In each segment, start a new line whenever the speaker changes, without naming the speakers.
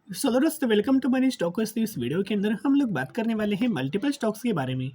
Hello दोस्तों, welcome to money stalkers. तो इस वीडियो के अंदर हम लोग बात करने वाले हैं मल्टीपल स्टॉक्स के बारे में।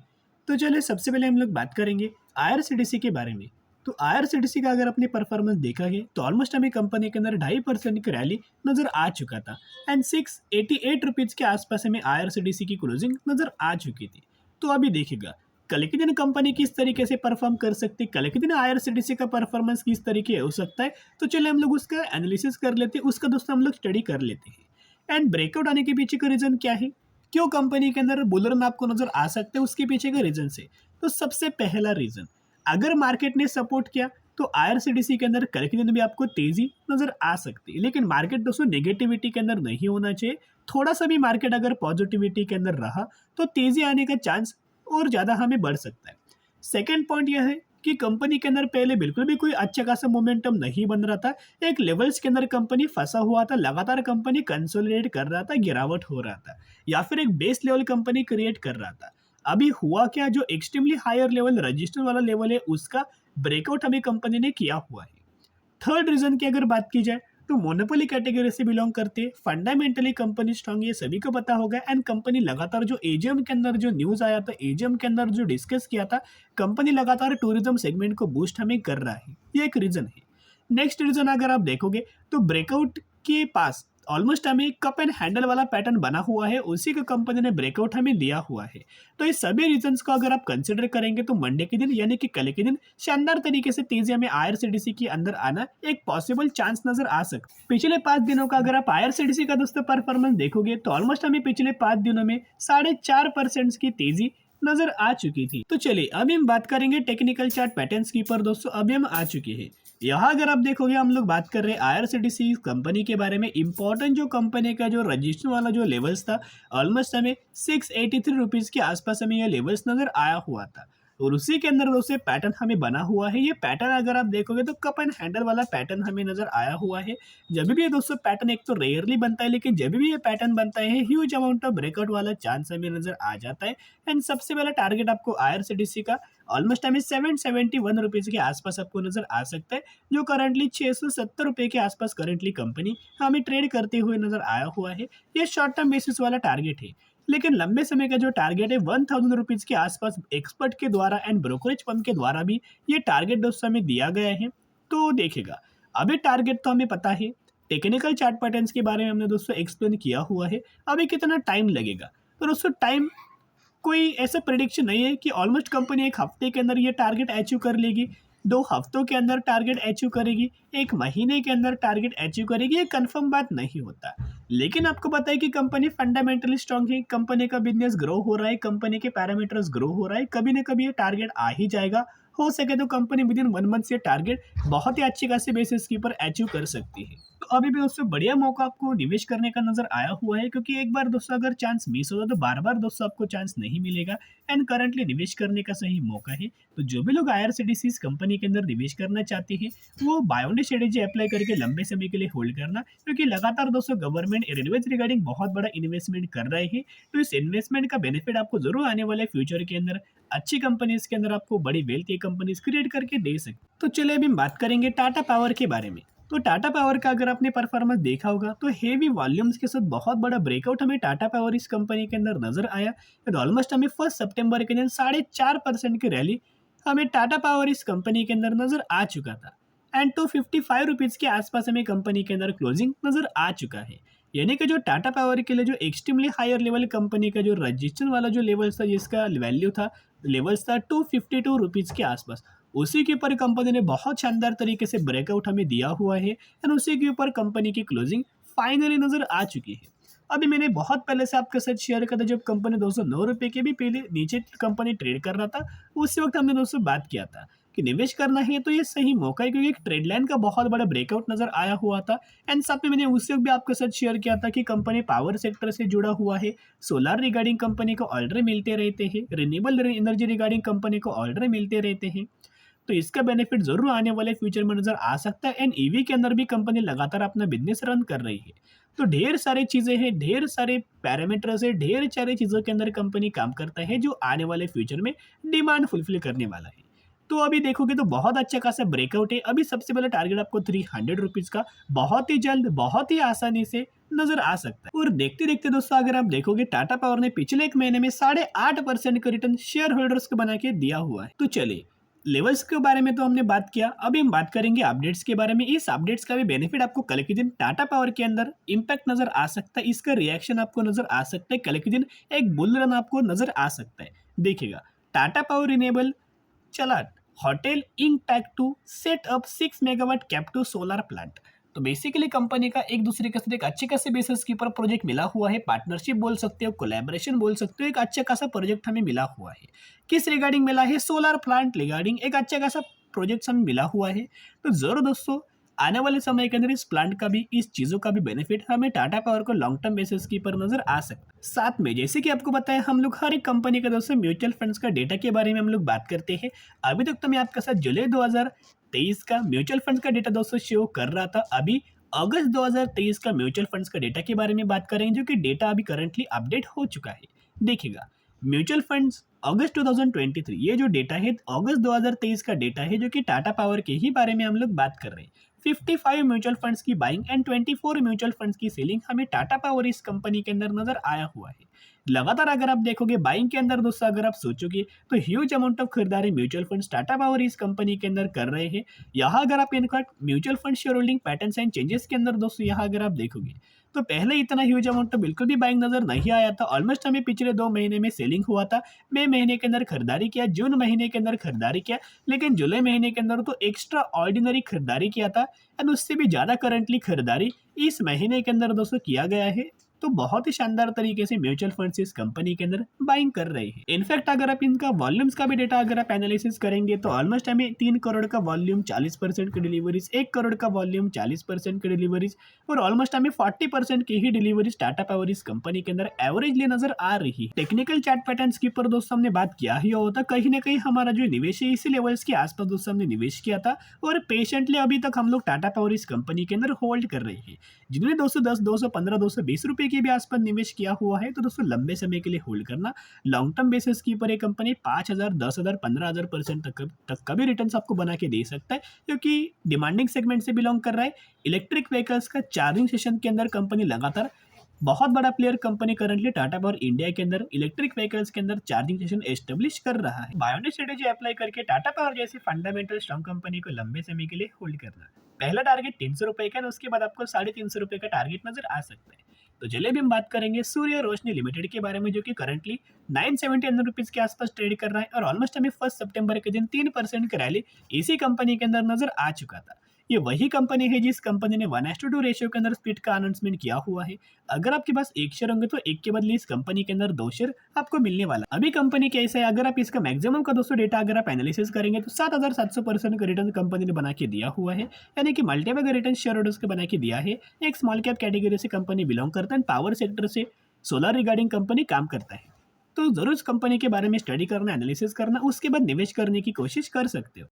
तो चलिए सबसे पहले हम लोग बात करेंगे आईआरसीटीसी के बारे में। तो आईआरसीटीसी का अगर अपनी परफॉर्मेंस देखा है तो ऑलमोस्ट हमें कंपनी के अंदर 2.5% की रैली नजर आ चुका था एंड 688 रुपीज़ के आसपास हमें आईआरसीटीसी की क्लोजिंग नजर आ चुकी थी। तो अभी देखिएगा कल के दिन कंपनी किस तरीके से परफॉर्म कर सकती है, कल के दिन आईआरसीटीसी का परफॉर्मेंस किस तरीके हो सकता है। तो चलिए हम लोग उसका एनालिसिस कर लेते हैं, उसका दोस्तों हम लोग स्टडी कर लेते हैं। एंड ब्रेकआउट आने के पीछे का रीजन क्या है, क्यों कंपनी के अंदर बुल रन आपको नजर आ सकते हैं, उसके पीछे का रीजन से। तो सबसे पहला रीजन, अगर मार्केट ने सपोर्ट किया तो आईआरसीटीसी के अंदर कल के दिन भी आपको तेजी नजर आ सकती है। लेकिन मार्केट दोस्तों नेगेटिविटी के अंदर नहीं होना चाहिए। थोड़ा सा भी मार्केट अगर पॉजिटिविटी के अंदर रहा तो तेजी आने का चांस और ज्यादा हमें बढ़ सकता है। सेकेंड पॉइंट यह है कि कंपनी के अंदर पहले बिल्कुल भी कोई अच्छा खासा मोमेंटम नहीं बन रहा था। एक लेवल्स के अंदर कंपनी फंसा हुआ था, लगातार कंपनी कंसोलिडेट कर रहा था, गिरावट हो रहा था या फिर एक बेस लेवल कंपनी क्रिएट कर रहा था। अभी हुआ क्या, जो एक्सट्रीमली हायर लेवल रजिस्टर वाला लेवल है उसका ब्रेकआउट हमें कंपनी ने किया हुआ है। थर्ड रीजन की अगर बात की जाए तो मोनोपोली कैटेगरी से बिलोंग करते हैं, फंडामेंटली कंपनी स्ट्रांग, ये सभी को पता होगा। एंड कंपनी लगातार जो एजीएम के अंदर जो न्यूज आया था, एजीएम के अंदर जो डिस्कस किया था, कंपनी लगातार टूरिज्म सेगमेंट को बूस्ट हमें कर रहा है, ये एक रीजन है। नेक्स्ट रीजन अगर आप देखोगे तो ब्रेकआउट के पास ऑलमोस्ट हमें कप एंड हैंडल वाला पैटर्न बना हुआ है, उसी का कंपनी ने ब्रेकआउट हमें दिया हुआ है। तो ये सभी रीजंस को अगर आप कंसिडर करेंगे तो मंडे के दिन यानी कि कल के दिन शानदार तरीके से तेजी में आईआरसीटीसी के अंदर आना एक पॉसिबल चांस नजर आ सकता है। पिछले 5 दिनों का अगर आप आईआरसीटीसी का दोस्तों परफॉर्मेंस देखोगे तो ऑलमोस्ट हमें पिछले 5 दिनों में 4.5% की तेजी नजर आ चुकी थी। तो चलिए अभी हम बात करेंगे टेक्निकल चार्ट पैटर्न्स की पर। दोस्तों अभी हम आ चुके हैं यहाँ, अगर आप देखोगे हम लोग बात कर रहे हैं आईआरसीटीसी कंपनी के बारे में। इंपॉर्टेंट जो कंपनी का जो रजिस्टर वाला जो लेवल्स था, ऑलमोस्ट हमें 683 रुपीज़ के आसपास हमें यह लेवल्स नजर आया हुआ था और उसी के अंदर दोस्तों पैटर्न हमें बना हुआ है। ये पैटर्न अगर आप देखोगे तो कप एंड हैंडल वाला पैटर्न हमें नजर आया हुआ है। जब भी ये दोस्तों पैटर्न एक तो रेयरली बनता है, लेकिन जब भी ये पैटर्न बनता है ह्यूज अमाउंट ऑफ ब्रेकआउट वाला चांस हमें नजर आ जाता है। एंड सबसे पहला टारगेट आपको आईआरसीटीसी का ऑलमोस्ट हमें 771 रुपीज़ के आसपास आपको नजर आ सकता है, जो करंटली 670 रुपये के आसपास करंटली कंपनी हमें ट्रेड करते हुए नजर आया हुआ है। ये शॉर्ट टर्म बेसिस वाला टारगेट है, लेकिन लंबे समय का जो टारगेट है 1000 रुपीज़ के आसपास एक्सपर्ट के द्वारा एंड ब्रोकरेज फर्म के द्वारा भी ये टारगेट दोस्तों हमें दिया गया है। तो देखेगा अभी टारगेट तो हमें पता है, टेक्निकल चार्ट पैटर्न्स के बारे में हमने दोस्तों एक्सप्लेन किया हुआ है। अभी कितना टाइम लगेगा, तो दोस्तों टाइम कोई ऐसा प्रिडिक्शन नहीं है कि ऑलमोस्ट कंपनी एक हफ्ते के अंदर ये टारगेट अचीव कर लेगी, 2 हफ्तों के अंदर टारगेट अचीव करेगी, 1 महीने के अंदर टारगेट अचीव करेगी, ये कंफर्म बात नहीं होता। लेकिन आपको पता है कि कंपनी फंडामेंटली स्ट्रांग है, कंपनी का बिजनेस ग्रो हो रहा है, कंपनी के पैरामीटर्स ग्रो हो रहा है, कभी ना कभी ये टारगेट आ ही जाएगा। हो सके तो कंपनी विद इन 1 मंथ से टारगेट बहुत ही अच्छी खासी बेसिस के ऊपर अचीव कर सकती है। तो अभी भी दोस्तों बढ़िया मौका आपको निवेश करने का नजर आया हुआ है, क्योंकि एक बार दोस्तों अगर चांस मिस होगा तो बार बार दोस्तों आपको चांस नहीं मिलेगा। एंड करंटली निवेश करने का सही मौका है। तो जो भी लोग आईआरसीटीसी कंपनी के अंदर निवेश करना चाहते हैं वो बाय ओनली स्ट्रेटेजी अप्लाई करके लंबे समय के लिए होल्ड करना, क्योंकि लगातार दोस्तों गवर्नमेंट रेलवेज रिगार्डिंग बहुत बड़ा इन्वेस्टमेंट कर रहे हैं। तो इस इन्वेस्टमेंट का बेनिफिट आपको जरूर आने वाले फ्यूचर के अंदर अच्छी कंपनीज के अंदर आपको बड़ी वेल्थ की कंपनीज क्रिएट करके दे सकते। तो चलिए अभी हम बात करेंगे टाटा पावर के बारे में। तो टाटा पावर का अगर आपने परफॉर्मेंस देखा होगा तो हेवी वॉल्यूम्स के साथ बहुत बड़ा ब्रेकआउट हमें टाटा पावर इस कंपनी के अंदर नजर आया। तो ऑलमोस्ट हमें 1 सितंबर के दिन 4.5% की रैली हमें टाटा पावर इस कंपनी के अंदर नजर आ चुका था। एंड 255 रुपीज़ के आसपास हमें कंपनी के अंदर क्लोजिंग नजर आ चुका है। यानी कि जो टाटा पावर के लिए जो एक्सट्रीमली हायर लेवल कंपनी का जो रजिस्टर वाला जो लेवल था, जिसका वैल्यू था, लेवल्स था 252 रुपीज़ के आसपास, उसी के ऊपर कंपनी ने बहुत शानदार तरीके से ब्रेकआउट हमें दिया हुआ है। एंड उसी के ऊपर कंपनी की क्लोजिंग फाइनली नजर आ चुकी है। अभी मैंने बहुत पहले से आपके साथ शेयर किया था, जब कंपनी 209 रुपये के भी पहले नीचे कंपनी ट्रेड कर रहा था, उसी वक्त हमने दोस्तों बात किया था कि निवेश करना है तो ये सही मौका है, क्योंकि एक ट्रेड लाइन का बहुत बड़ा ब्रेकआउट नजर आया हुआ था। एंड साथ में मैंने उसी वक्त भी आपके साथ शेयर किया था कि कंपनी पावर सेक्टर से जुड़ा हुआ है, सोलर रिगार्डिंग कंपनी को ऑर्डर मिलते रहते हैं, रिन्यूएबल एनर्जी रिगार्डिंग कंपनी को ऑर्डर मिलते रहते हैं। तो इसका बेनिफिट जरूर आने वाले फ्यूचर में नजर आ सकता है। एंड ईवी के अंदर भी कंपनी लगातार अपना बिजनेस रन कर रही है। तो ढेर सारी चीजें हैं, ढेर सारे पैरामीटर्स है, ढेर सारी चीजों के अंदर कंपनी काम करता है, जो आने वाले फ्यूचर में डिमांड फुलफिल करने वाला है। तो अभी देखोगे तो बहुत अच्छा खासा ब्रेकआउट है। अभी सबसे पहले टारगेट आपको 300 रुपीज़ का बहुत ही जल्द, बहुत ही आसानी से नज़र आ सकता है। और देखते-देखते दोस्तों अगर आप देखोगे टाटा पावर ने पिछले 1 महीने में 8.5% का रिटर्न शेयर होल्डर्स को बना के दिया हुआ है। तो चलिए, लेवल्स के बारे में तो हमने बात किया, अभी हम बात करेंगे अपडेट्स के बारे में। इस अपडेट्स का भी बेनिफिट आपको कल के दिन टाटा पावर के अंदर इम्पैक्ट नज़र आ सकता है, इसका रिएक्शन आपको नज़र आ सकता है, कल के दिन एक बुल रन आपको नज़र आ सकता है। देखिएगा, Tata power renewable Chalet hotel ink to set up 6 megawatt captive solar plant. तो बेसिकली कंपनी का एक दूसरे के साथ एक अच्छे खासे बेसिस के ऊपर प्रोजेक्ट मिला हुआ है, पार्टनरशिप बोल सकते हो, कोलैबोरेशन बोल सकते हो, एक अच्छा खासा प्रोजेक्ट हमें मिला हुआ है। किस रिगार्डिंग मिला है? सोलर प्लांट रिगार्डिंग एक अच्छा खासा प्रोजेक्ट हमें मिला हुआ है। तो जरूर दोस्तों आने वाले समय के अंदर इस प्लांट का भी, इस चीज़ों का भी बेनिफिट हमें टाटा पावर को लॉन्ग टर्म बेसिस के ऊपर नजर आ सकता है। साथ में जैसे कि आपको बताया, हम लोग हर एक कंपनी का दोस्तों म्यूचुअल फंड्स का डेटा के बारे में हम लोग बात करते हैं। अभी तक तो मैं आपके साथ जुलाई 2023 का म्यूचुअल फंड्स का डेटा दोस्तों शो कर रहा था। अभी अगस्त 2023 का म्यूचुअल फंड्स का डेटा के बारे में बात करेंगे, जो कि डेटा अभी करंटली अपडेट हो चुका है। देखिएगा, म्यूचुअल फंड्स अगस्त 2023, ये जो डेटा है अगस्त 2023 का डेटा है, जो कि टाटा पावर के ही बारे में हम लोग बात कर रहे हैं। 55 म्यूचुअल फंड्स की बाइंग एंड 24 म्यूचुअल फंड्स की सेलिंग हमें टाटा पावर इस कंपनी के अंदर नजर आया हुआ है। लगातार अगर आप देखोगे बाइंग के अंदर दोस्तों, अगर आप सोचोगे तो ह्यूज अमाउंट ऑफ खरीदारी म्यूचुअल फंड्स टाटा पावर इस कंपनी के अंदर कर रहे हैं। यहाँ अगर आप इनका mutual fund share holding patterns and changes के अंदर दोस्तों यहाँ अगर आप देखोगे तो पहले इतना ह्यूज अमाउंट तो बिल्कुल भी बाइंग नजर नहीं आया था। ऑलमोस्ट हमें पिछले 2 महीने में सेलिंग हुआ था। मई महीने के अंदर खरीदारी किया, जून महीने के अंदर खरीदारी किया, लेकिन जुलाई महीने के अंदर तो एक्स्ट्रा ऑर्डिनरी खरीदारी किया था एंड उससे भी ज़्यादा करंटली खरीदारी इस महीने के अंदर दोस्तों किया गया है। तो बहुत ही शानदार तरीके से म्यूचुअल फंड्स इस कंपनी के अंदर बाइंग कर रहे हैं। इनफैक्ट अगर आप इनका वॉल्यूम्स का भी डेटा अगर आप एनालिसिस करेंगे तो ऑलमोस्ट हमें 3 करोड़ का वॉल्यूम, 40% की डिलीवरीज, 1 करोड़ का वॉल्यूम, 40% की डिलीवरीज और ऑलमोस्ट हमें 40% की ही डिलीवरीज टाटा पावर इस कंपनी के अंदर एवरेजली नजर आ रही है। टेक्निकल चार्ट पैटर्न्स के ऊपर दोस्तों हमने बात किया ही होता, कहीं ना कहीं हमारा जो निवेश है इसी लेवल्स के आसपास दोस्तों हमने निवेश किया था और पेशेंटली अभी तक हम लोग टाटा पावर इस कंपनी के अंदर होल्ड कर रहे हैं। जिन्होंने 210, 215, 220 रुपए के भी आसपास निवेश किया हुआ है, तो दोस्तों लंबे समय के लिए होल्ड करना। लॉन्ग टर्म बेसिस के ऊपर ये कंपनी 5,000, 10,000, 15,000% तक का भी रिटर्न आपको बना के दे सकता है, क्योंकि डिमांडिंग सेगमेंट से बिलोंग कर रहा है। इलेक्ट्रिक व्हीकल्स का चार्जिंग सेशन के अंदर कंपनी लगातार बहुत बड़ा player company currently Tata power India के अंदर इलेक्ट्रिक व्हीकल्स के अंदर चार्जिंग स्टेशन एस्टेब्लिश कर रहा है। बायोनिक स्ट्रेटेजी अप्लाई करके टाटा पावर जैसी फंडामेंटल स्ट्रॉन्ग कंपनी को लंबे समय के लिए होल्ड करना। पहला टारगेट 300 रुपए का, उसके बाद आपको 350 रुपए का टारगेट नजर आ सकता है। तो चलिए भी हम बात करेंगे सूर्य रोशनी लिमिटेड के बारे में, जो कि करंटली 970 रुपीज के आसपास ट्रेड कर रहा है और ऑलमोस्ट हमें 1 सितंबर के दिन 3% का रैली इसी कंपनी के अंदर नजर आ चुका था। ये वही कंपनी है जिस कंपनी ने 1:2 रेशियो के अंदर स्प्लिट का अनाउंसमेंट किया हुआ है। अगर आपके पास 1 शेयर होंगे तो एक के बदले इस कंपनी के अंदर 2 शेयर आपको मिलने वाला। अभी कंपनी कैसा है, अगर आप इसका मैक्सिमम का दोस्तों डेटा अगर आप एनालिसिस करेंगे तो 7,700% का रिटर्न कंपनी ने बना के दिया हुआ है, यानी कि मल्टीपल का रिटर्न शेयर होल्डर्स को बना के दिया है। एक स्मॉल कैप कैटेगरी से कंपनी बिलोंग करता है, पावर सेक्टर से सोलर रिगार्डिंग कंपनी काम करता है। तो जरूर इस कंपनी के बारे में स्टडी करना, एनालिसिस करना, उसके बाद निवेश करने की कोशिश कर सकते हो।